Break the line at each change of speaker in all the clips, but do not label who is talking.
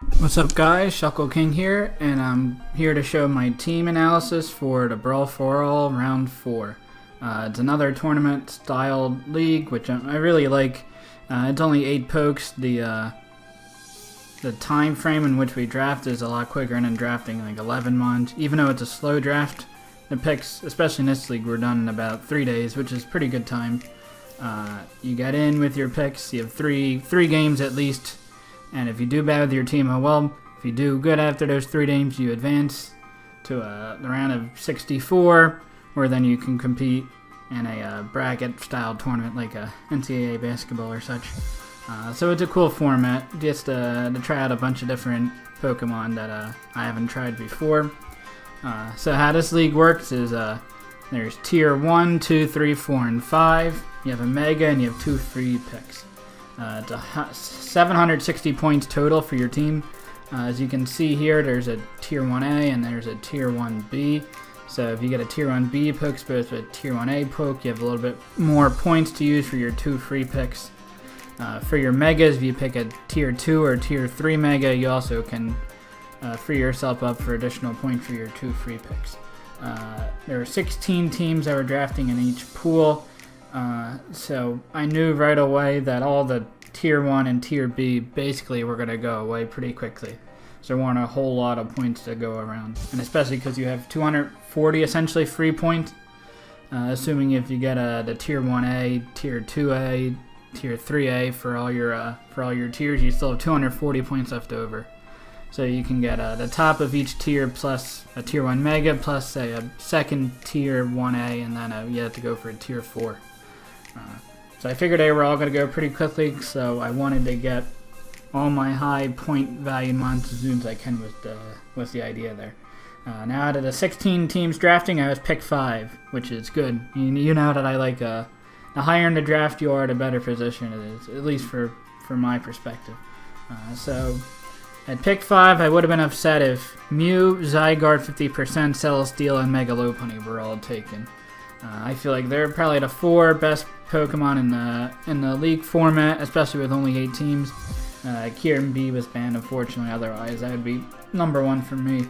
What's up guys, Shuckle King here, and I'm here to show my team analysis for the Brawl for All Round 4. It's another tournament-style league, which I really like. It's only 8 pokes. The time frame in which we draft is a lot quicker than drafting like 11 months. Even though it's a slow draft, the picks, especially in this league, were done in about 3 days, which is pretty good time. You get in with your picks, you have three games at least. And if you do bad with your team, oh well. If you do good after those 3 games, you advance to the round of 64, where then you can compete in a bracket-style tournament like a NCAA basketball or such. So it's a cool format, just to try out a bunch of different Pokemon that I haven't tried before. So how this league works is there's Tier 1, 2, 3, 4, and 5. You have a Mega, and you have 2 free picks. It's 760 points total for your team. As you can see here, there's a Tier 1A and there's a Tier 1B. So if you get a Tier 1B poke exposed with a Tier 1A poke, you have a little bit more points to use for your 2 free picks. For your Megas, if you pick a Tier 2 or Tier 3 Mega, you also can free yourself up for additional points for your 2 free picks. There are 16 teams that were drafting in each pool. So I knew right away that all the Tier 1 and Tier B basically were going to go away pretty quickly. So there weren't a whole lot of points to go around. And especially because you have 240 essentially free points. Assuming if you get the Tier 1A, Tier 2A, Tier 3A for all your tiers, you still have 240 points left over. So you can get the top of each tier plus a Tier 1 Mega plus say a second Tier 1A, and then you have to go for a Tier 4. So I figured they were all going to go pretty quickly, so I wanted to get all my high point value monsters as soon as I can with the idea there. Now out of the 16 teams drafting, I was pick 5, which is good. You know that I like the higher in the draft you are, the better position it is, at least from my perspective. So at pick 5, I would have been upset if Mew, Zygarde 50%, Celesteela, and Mega Lopunny were all taken. I feel like they're probably the 4 best Pokemon in the league format, especially with only 8 teams. Kieran B was banned, unfortunately. Otherwise, that would be number 1 for me.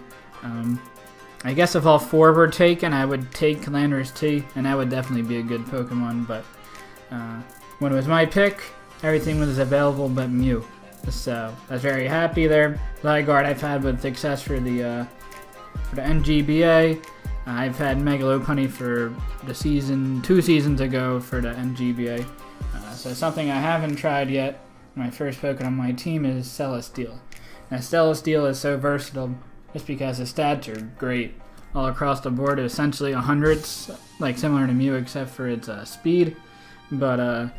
I guess if all 4 were taken, I would take Landorus T, and that would definitely be a good Pokemon. But when it was my pick, everything was available but Mew. So I was very happy there. Zygarde I've had with success for the NGBA. I've had Mega Lopunny for the 2 seasons ago for the NGBA. So something I haven't tried yet, my first Pokemon on my team is Celesteela. Now Celesteela is so versatile just because the stats are great. All across the board, essentially 100s, like similar to Mew except for its speed. But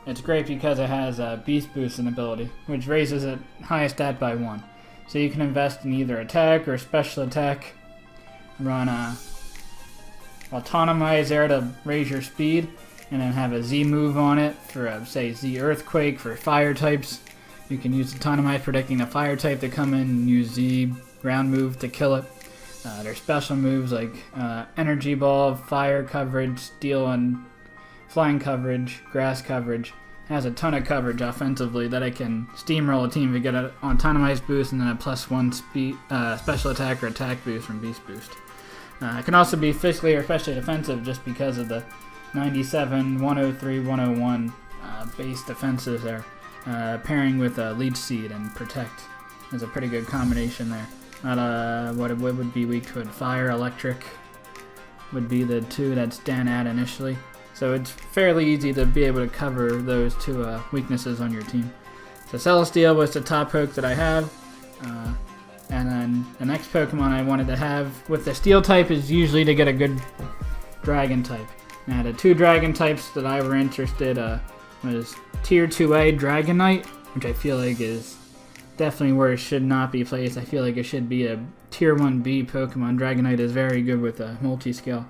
it's great because it has a Beast Boost ability, which raises its highest stat by 1. So you can invest in either attack or special attack. Run Autonomize there to raise your speed, and then have a Z move on it for, say, Z Earthquake for fire types. You can use Autonomize predicting a fire type to come in and use Z ground move to kill it. There's special moves like Energy Ball, Fire coverage, Steel and Flying coverage, Grass coverage. It has a ton of coverage offensively that I can steamroll a team to get an Autonomize boost and then a +1 speed, special attack or attack boost from Beast Boost. It can also be physically or especially defensive just because of the 97, 103, 101 base defenses there. Pairing with Leech Seed and Protect is a pretty good combination there. What would be weak to it? Fire, Electric would be the 2 that stand out initially. So it's fairly easy to be able to cover those 2 weaknesses on your team. So Celesteela was the top poke that I have. And then the next Pokemon I wanted to have with the Steel type is usually to get a good Dragon type. Now the 2 Dragon types that I were interested was Tier 2A Dragonite, which I feel like is definitely where it should not be placed. I feel like it should be a Tier 1B Pokemon. Dragonite is very good with a multi-scale.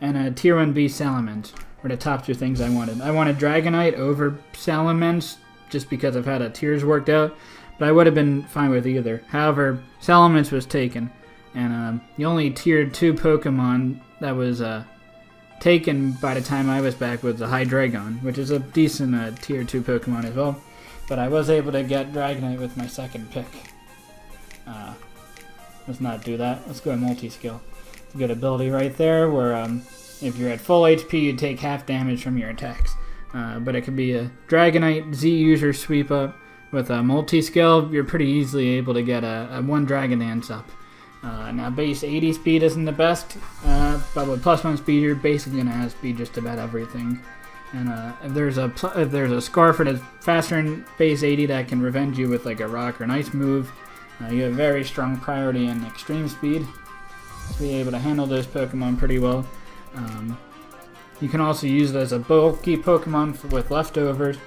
And a Tier 1B Salamence were the top 2 things I wanted. I wanted Dragonite over Salamence just because I've had a tiers worked out. But I would have been fine with either. However, Salamence was taken, and the only Tier 2 Pokemon that was taken by the time I was back was the Hydreigon, which is a decent Tier 2 Pokemon as well. But I was able to get Dragonite with my second pick. Let's not do that. Let's go multi-skill. It's a good ability right there where if you're at full HP, you take half damage from your attacks. But it could be a Dragonite Z user sweep up. With a multi-skill, you're pretty easily able to get a 1 Dragon Dance up. Now base 80 speed isn't the best, but with +1 speed, you're basically going to have speed just about everything. And if there's a Scarf that's faster than base 80 that can revenge you with like a rock or an ice move, you have very strong priority in extreme speed to be able to handle those Pokemon pretty well. You can also use it as a bulky Pokemon with leftovers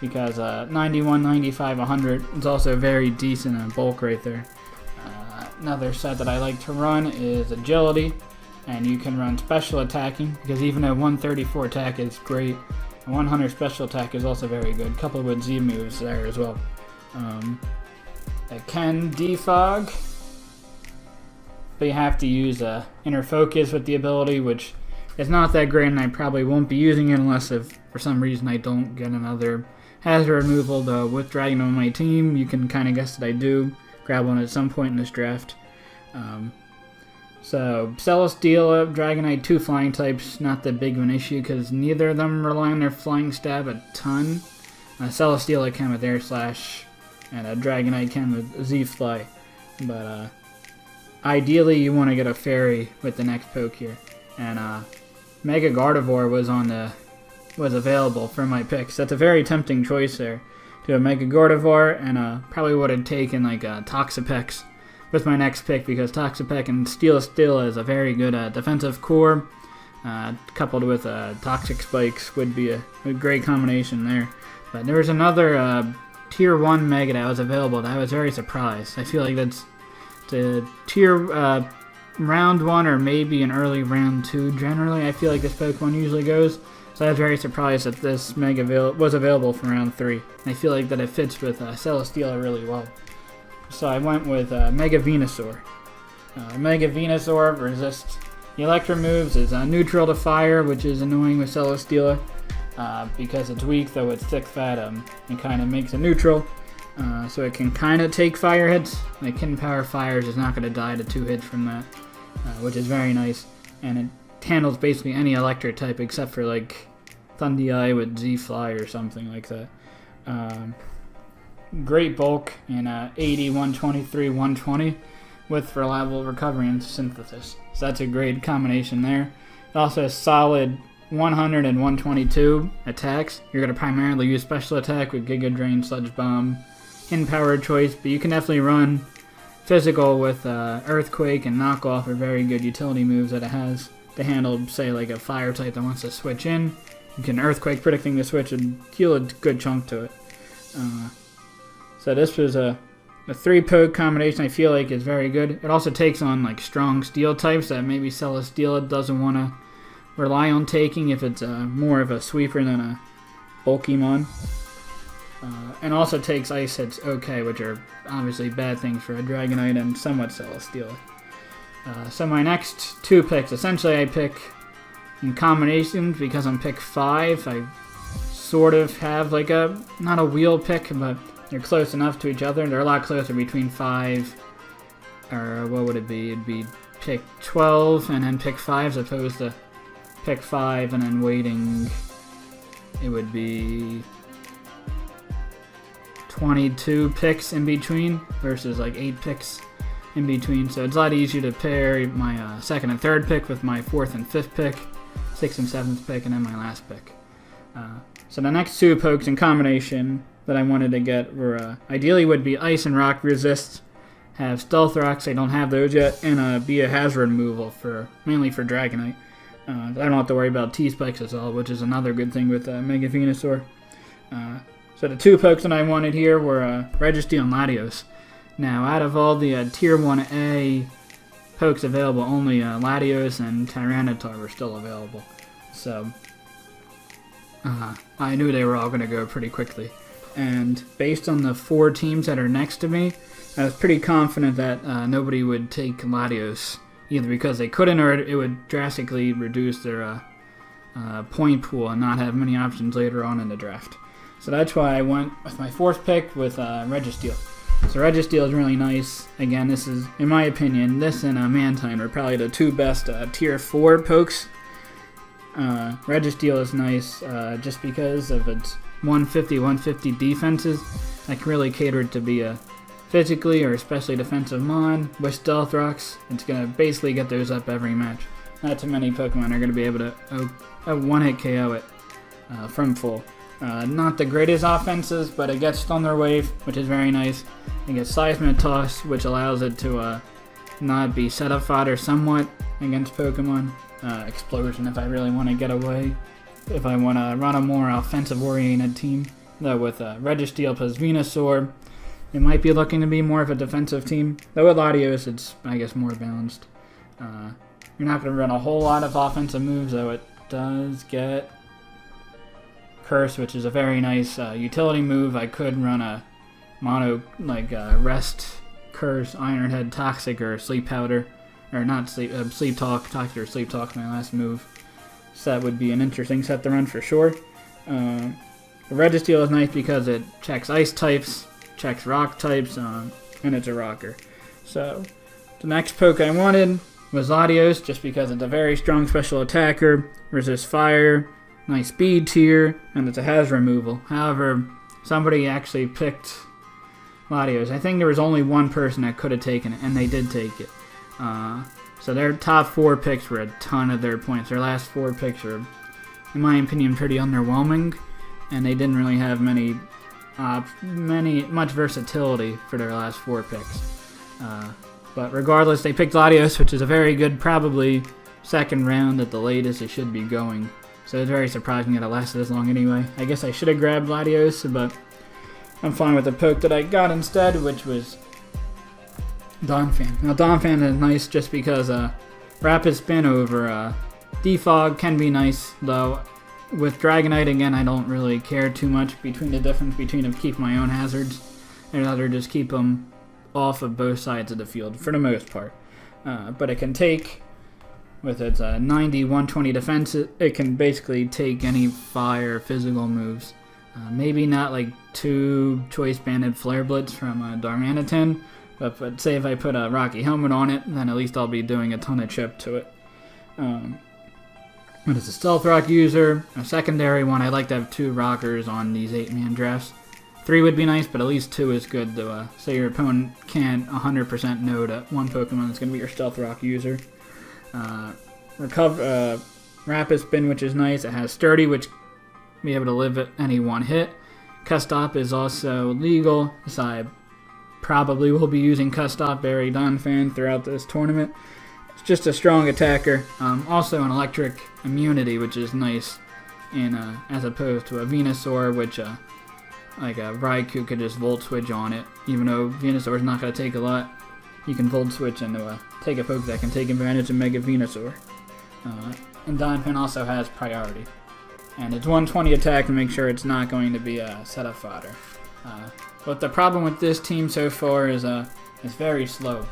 because 91, 95, 100 is also very decent bulk right there. Another set that I like to run is Agility, and you can run Special Attacking because even a 134 attack is great, 100 Special Attack is also very good, coupled with Z moves there as well. It can defog, but you have to use Inner Focus with the ability, which is not that great, and I probably won't be using it unless if for some reason I don't get another hazard removal. Though with Dragon on my team, you can kind of guess that I do grab one at some point in this draft. So Celesteela, Dragonite, 2 flying types, not that big of an issue because neither of them rely on their flying stab a ton. Celesteela can with Air Slash, and Dragonite can with Z-Fly. But ideally, you want to get a Fairy with the next poke here. And Mega Gardevoir was available for my picks. That's a very tempting choice there. To a Mega Gardevoir, and probably would have taken like Toxapex with my next pick because Toxapex and Steelasteel is a very good defensive core. Coupled with Toxic Spikes would be a great combination there. But there was another Tier 1 Mega that was available that I was very surprised. I feel like that's the Tier Round 1 or maybe an early Round 2 generally. I feel like this Pokemon usually goes. So I was very surprised that this Mega was available for Round 3. I feel like that it fits with Celesteela really well. So I went with Mega Venusaur. Mega Venusaur resists the Electro moves, is neutral to fire, which is annoying with Celesteela. Because it's weak, though it's thick fat, it kind of makes it neutral. So it can kind of take fire hits. Like Kin Power Fires is not going to die to 2 hits from that, which is very nice. And it handles basically any electric type except for like Thundee with Z-Fly or something like that. Great bulk in 80, 123, 120 with reliable recovery and synthesis. So that's a great combination there. It also has solid 100 and 122 attacks. You're going to primarily use Special Attack with Giga Drain, Sludge Bomb, Hidden Power choice, but you can definitely run Physical with Earthquake and Knockoff are very good utility moves that it has to handle, say, like a fire type that wants to switch in. You can Earthquake predicting the switch and heal a good chunk to it. So this was a 3-poke combination I feel like is very good. It also takes on like strong steel types that maybe Celesteela doesn't want to rely on taking if it's more of a sweeper than a bulky mon. And also takes ice hits okay, which are obviously bad things for a Dragonite and somewhat Celesteela. So my next 2 picks, essentially I pick in combinations because I'm pick 5. I sort of have like not a wheel pick, but they're close enough to each other. They're a lot closer between 5, or what would it be? It'd be pick 12 and then pick 5 as opposed to pick 5 and then waiting. It would be 22 picks in between versus like 8 picks in between. So it's a lot easier to pair my 2nd and 3rd pick with my 4th and 5th pick, 6th and 7th pick, and then my last pick. So the next 2 pokes in combination that I wanted to get were ideally would be Ice and Rock Resist, have Stealth Rocks, I don't have those yet, and be a hazard removal mainly for Dragonite. I don't have to worry about T-Spikes at all, which is another good thing with Mega Venusaur. So the 2 pokes that I wanted here were Registeel and Latios. Now, out of all the Tier 1A pokes available, only Latios and Tyranitar were still available. So, I knew they were all going to go pretty quickly. And based on the 4 teams that are next to me, I was pretty confident that nobody would take Latios, either because they couldn't or it would drastically reduce their point pool and not have many options later on in the draft. So that's why I went with my 4th pick with Registeel. So Registeel is really nice. Again, this is, in my opinion, this and Mantine are probably the two best tier 4 pokes. Registeel is nice just because of its 150 defenses. I can really cater it to be a physically or especially defensive mon. With Stealth Rocks, it's going to basically get those up every match. Not too many Pokemon are going to be able to one-hit KO it from full. Not the greatest offenses, but it gets Thunder Wave, which is very nice. It gets Seismic Toss, which allows it to not be setup fodder somewhat against Pokemon. Explosion if I really want to get away. If I want to run a more offensive-oriented team. Though with Registeel plus Venusaur, it might be looking to be more of a defensive team. Though with Latios, it's, I guess, more balanced. You're not going to run a whole lot of offensive moves, though it does get Curse, which is a very nice utility move. I could run a mono, like Rest, Curse, Iron Head, Toxic, or Sleep Powder. Or not Sleep Talk. Toxic or Sleep Talk, my last move. So that would be an interesting set to run for sure. The Registeel is nice because it checks Ice types, checks Rock types, and it's a rocker. So the next poke I wanted was Latios, just because it's a very strong special attacker, resists fire, nice speed tier, and it's a hazard removal. However, somebody actually picked Latios. I think there was only one person that could have taken it, and they did take it. So their top 4 picks were a ton of their points. Their last 4 picks were, in my opinion, pretty underwhelming, and they didn't really have much versatility for their last 4 picks. But regardless, they picked Latios, which is a very good, probably second round at the latest it should be going. So it's very surprising that it lasted as long anyway. I guess I should have grabbed Latios, but I'm fine with the poke that I got instead, which was Donphan. Now Donphan is nice just because Rapid Spin over Defog can be nice, though with Dragonite again I don't really care too much between the difference between keep my own hazards and rather just keep them off of both sides of the field for the most part. But it can take, with its 90-120 defense, it can basically take any fire physical moves. Maybe not like 2 Choice Banded Flare Blitz from Darmanitan, but say if I put a Rocky Helmet on it, then at least I'll be doing a ton of chip to it. But it's a Stealth Rock user, a secondary one. I like to have 2 rockers on these 8-man drafts. 3 would be nice, but at least 2 is good to say your opponent can't 100% know that one Pokemon is going to be your Stealth Rock user. Rapid Spin, which is nice. It has Sturdy, which be able to live at any one hit. Custop is also legal, so I probably will be using Custop very Donphan throughout this tournament. It's just a strong attacker. Also an electric immunity, which is nice, in as opposed to a Venusaur, which like a Raikou could just Volt Switch on it. Even though Venusaur is not going to take a lot, you can Volt Switch into take a poke that can take advantage of Mega Venusaur. And Donphan also has priority. And it's 120 attack to make sure it's not going to be a setup fodder. But the problem with this team so far is it's very slow.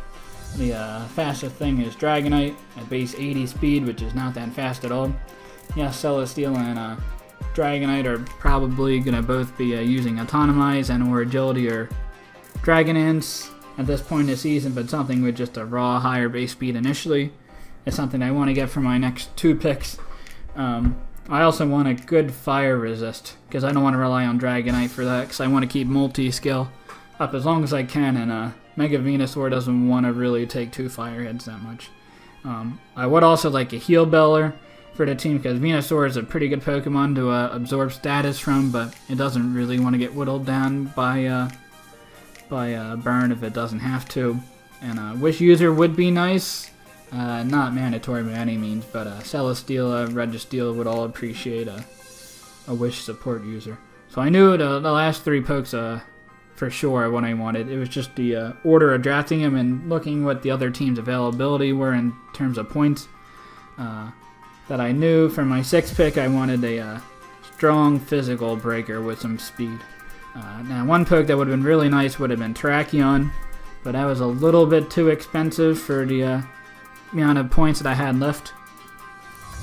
The fastest thing is Dragonite at base 80 speed, which is not that fast at all. Yeah, Celesteela and Dragonite are probably going to both be using Autonomize and or Agility or Dragonance at this point in the season, but something with just a raw higher base speed initially is something I want to get for my next 2 picks. I also want a good fire resist, because I don't want to rely on Dragonite for that, because I want to keep multi-skill up as long as I can, and Mega Venusaur doesn't want to really take 2 fire hits that much. I would also like a Heal Beller for the team, because Venusaur is a pretty good Pokemon to absorb status from, but it doesn't really want to get whittled down by Burn if it doesn't have to. And Wish User would be nice. Not mandatory by any means, but Celesteela, Registeel would all appreciate a Wish support user. So I knew the last 3 pokes for sure what I wanted. It was just the order of drafting them and looking what the other team's availability were in terms of points. That I knew for my 6th pick I wanted a strong physical breaker with some speed. Now one poke that would have been really nice would have been Terrakion, but that was a little bit too expensive for the amount of points that I had left.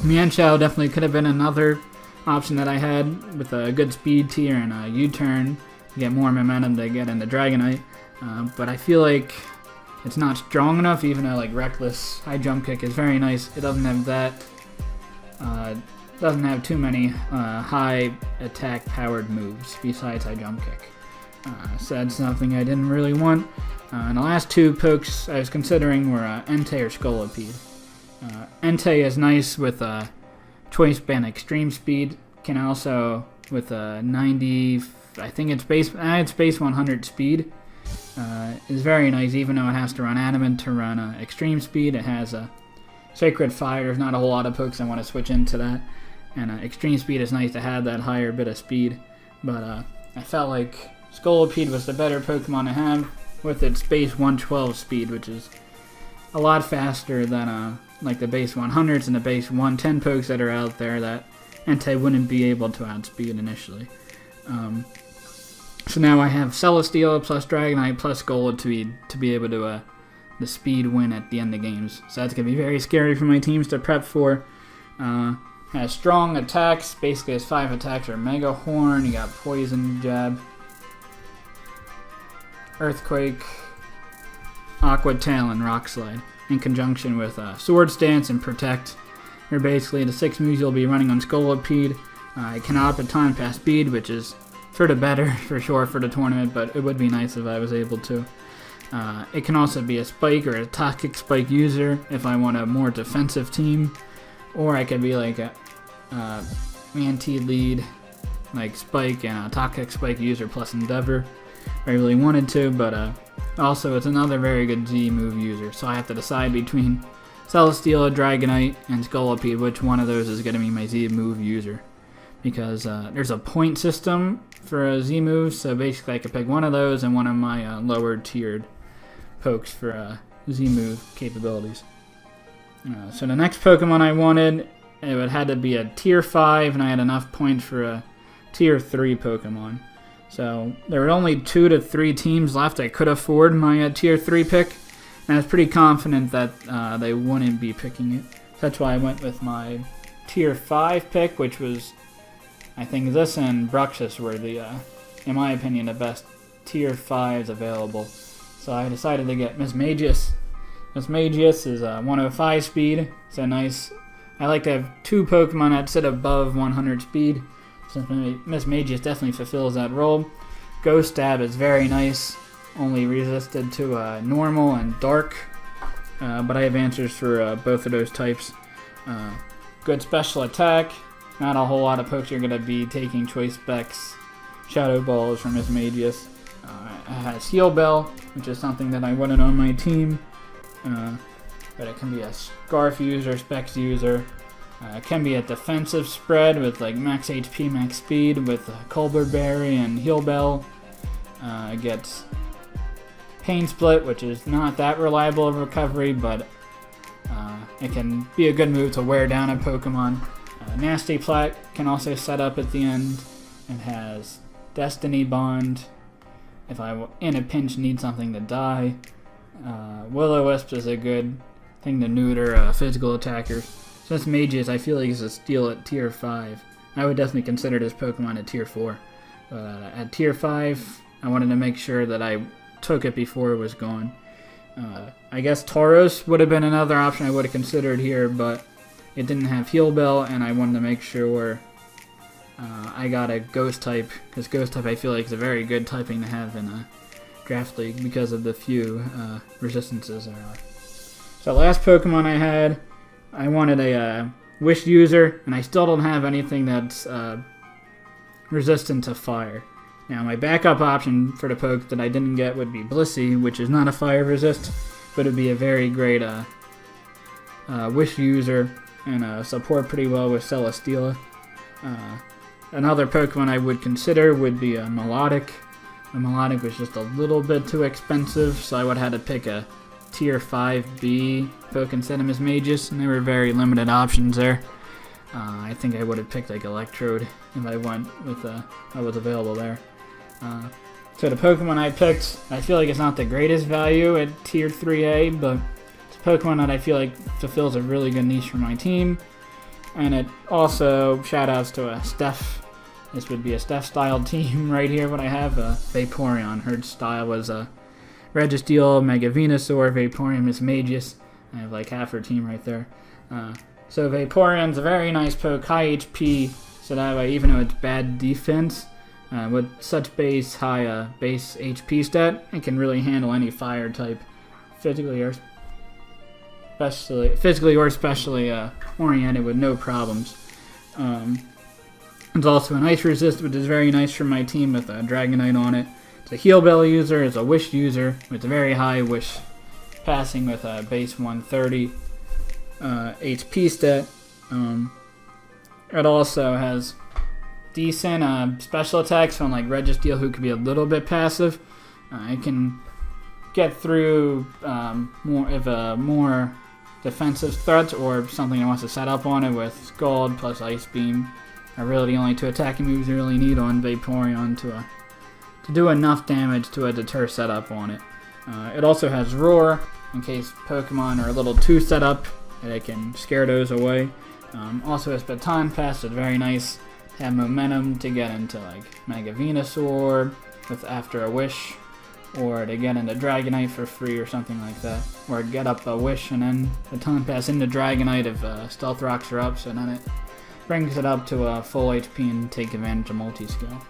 Mienshao definitely could have been another option that I had with a good speed tier and a U-turn to get more momentum to get into Dragonite. but I feel like it's not strong enough, even though like Reckless High Jump Kick is very nice. It doesn't have that. Doesn't have too many high attack powered moves besides High Jump Kick. So that's something I didn't really want. And the last two pokes I was considering were Entei or Scolipede. Entei is nice with Choice Band Extreme Speed. Can also with 90, I think it's base 100 speed. Is very nice, even though it has to run Adamant to run Extreme Speed. It has a Sacred Fire. There's not a whole lot of pokes I want to switch into that. And Extreme Speed is nice to have that higher bit of speed. But I felt like Scolipede was the better Pokemon to have with its base 112 speed, which is a lot faster than like the base 100s and the base 110 pokes that are out there that Entei wouldn't be able to outspeed initially. So now I have Celesteela plus Dragonite plus Scolipede to be able to the speed win at the end of games. So that's going to be very scary for my teams to prep for. Has strong attacks, basically has 5 attacks or Mega Horn, you got Poison Jab, Earthquake, Aqua Tail, and Rock Slide, in conjunction with Swords Dance and Protect. They're basically the 6 moves you'll be running on Scolipede. It can output time past speed, which is sort of better for sure for the tournament, but it would be nice if I was able to. It can also be a Spike or a Toxic Spike user if I want a more defensive team. Or I could be like a anti-lead, like Spike and a Toxic Spike user plus Endeavor if I really wanted to, but also it's another very good Z move user, so I have to decide between Celesteela, Dragonite, and Scolipede which one of those is going to be my Z move user. Because there's a point system for a Z move, so basically I could pick one of those and one of my lower tiered pokes for Z move capabilities. So the next Pokemon I wanted, it would had to be a tier 5, and I had enough points for a tier 3 Pokemon. So there were only 2 to 3 teams left I could afford my tier 3 pick, and I was pretty confident that they wouldn't be picking it. So that's why I went with my tier 5 pick, which was, I think this and Bruxus were the, in my opinion, the best tier 5s available. So I decided to get Mismagius. Mismagius is 105 speed, so nice. I like to have 2 Pokemon that sit above 100 speed, since Mismagius definitely fulfills that role. Ghost Stab is very nice, only resisted to normal and dark, but I have answers for both of those types. Good special attack, not a whole lot of pokes are going to be taking Choice Specs, Shadow Balls from Mismagius. It has Heal Bell, which is something that I wanted on my team. But it can be a Scarf user, Specs user. It can be a defensive spread with like max HP, max speed with Colbert Berry and Heal Bell. It gets Pain Split, which is not that reliable of recovery, but it can be a good move to wear down a Pokemon. Nasty Plat can also set up at the end. It has Destiny Bond if I in a pinch need something to die. Will-O-Wisp is a good thing to neuter physical attackers. Since Magius, I feel like he's a steal at tier 5. I would definitely consider this Pokemon at tier 4. At tier 5, I wanted to make sure that I took it before it was gone. I guess Tauros would have been another option I would have considered here, but it didn't have Heal Bell, and I wanted to make sure I got a Ghost type, because Ghost type I feel like is a very good typing to have in a Draft League because of the few resistances there are. So last Pokemon I had, I wanted a Wish user, and I still don't have anything that's resistant to fire. Now my backup option for the poke that I didn't get would be Blissey, which is not a fire resist, but it would be a very great Wish user and support pretty well with Celesteela. Another Pokemon I would consider would be a Melodic. The Melodic was just a little bit too expensive, so I would have had to pick a tier 5B Poke instead of Mismagius, and there were very limited options there. I think I would have picked like Electrode if I went with what was available there. So the Pokemon I picked, I feel like it's not the greatest value at tier 3A, but it's a Pokemon that I feel like fulfills a really good niche for my team. And it also, shoutouts to Steph. This would be a Steph-style team right here. What I have, Vaporeon. Her style was Registeel, Mega Venusaur, Vaporeon, Mismagius. I have like half her team right there. So Vaporeon's a very nice poke, high HP, so that way even though it's bad defense, with such high base HP stat, it can really handle any fire type, physically or especially oriented with no problems. It's also an ice resist, which is very nice for my team with a Dragonite on it. It's a Heal Bell user, it's a Wish user with a very high Wish passing with a base 130 HP stat. It also has decent special attacks on like Registeel, who could be a little bit passive. It can get through more defensive threats or something that wants to set up on it with Scald plus Ice Beam are really the only two attacking moves you really need on Vaporeon to do enough damage to deter setup on it. It also has Roar in case Pokemon are a little too set up, and it can scare those away. Also has Baton Pass, it's very nice to have momentum to get into like Mega Venusaur with After a Wish, or to get into Dragonite for free or something like that. Or get up a Wish and then Baton Pass into Dragonite if Stealth Rocks are up, so then it brings it up to a full HP and take advantage of multi-skill.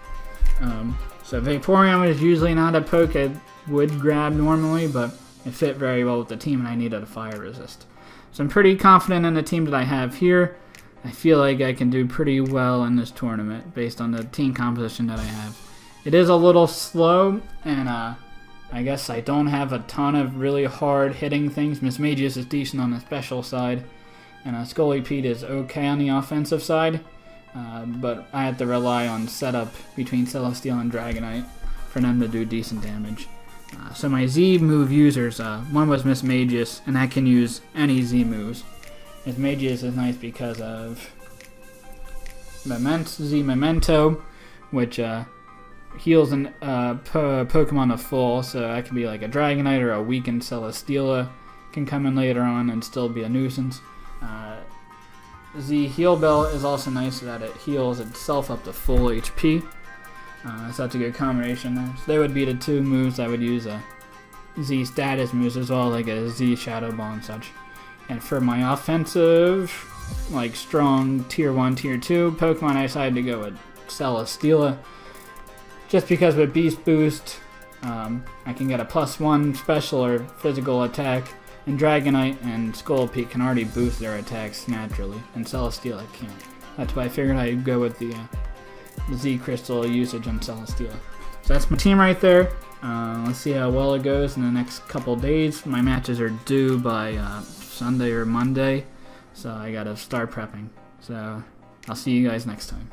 So Vaporeon is usually not a poke I would grab normally, but it fit very well with the team and I needed a fire resist. So I'm pretty confident in the team that I have here. I feel like I can do pretty well in this tournament based on the team composition that I have. It is a little slow, and I guess I don't have a ton of really hard hitting things. Mismagius is decent on the special side, and Scolipede is okay on the offensive side, but I have to rely on setup between Celesteela and Dragonite for them to do decent damage. So my Z move users, one was Mismagius, and I can use any Z moves. Mismagius is nice because of Z Memento, which heals an Pokemon to full, so that could be like a Dragonite or a weakened Celesteela can come in later on and still be a nuisance. Z Heal Bell is also nice so that it heals itself up to full HP. So that's a good combination there. So they would be the two moves I would use Z status moves as well, like a Z Shadow Ball and such. And for my offensive, like strong tier 1, tier 2 Pokemon, I decided to go with Celesteela. Just because with Beast Boost, I can get a +1 special or physical attack, and Dragonite and Scolipede can already boost their attacks naturally, and Celesteela can't. That's why I figured I'd go with the Z Crystal usage on Celesteela. So that's my team right there. Let's see how well it goes in the next couple days. My matches are due by Sunday or Monday, so I gotta start prepping. So I'll see you guys next time.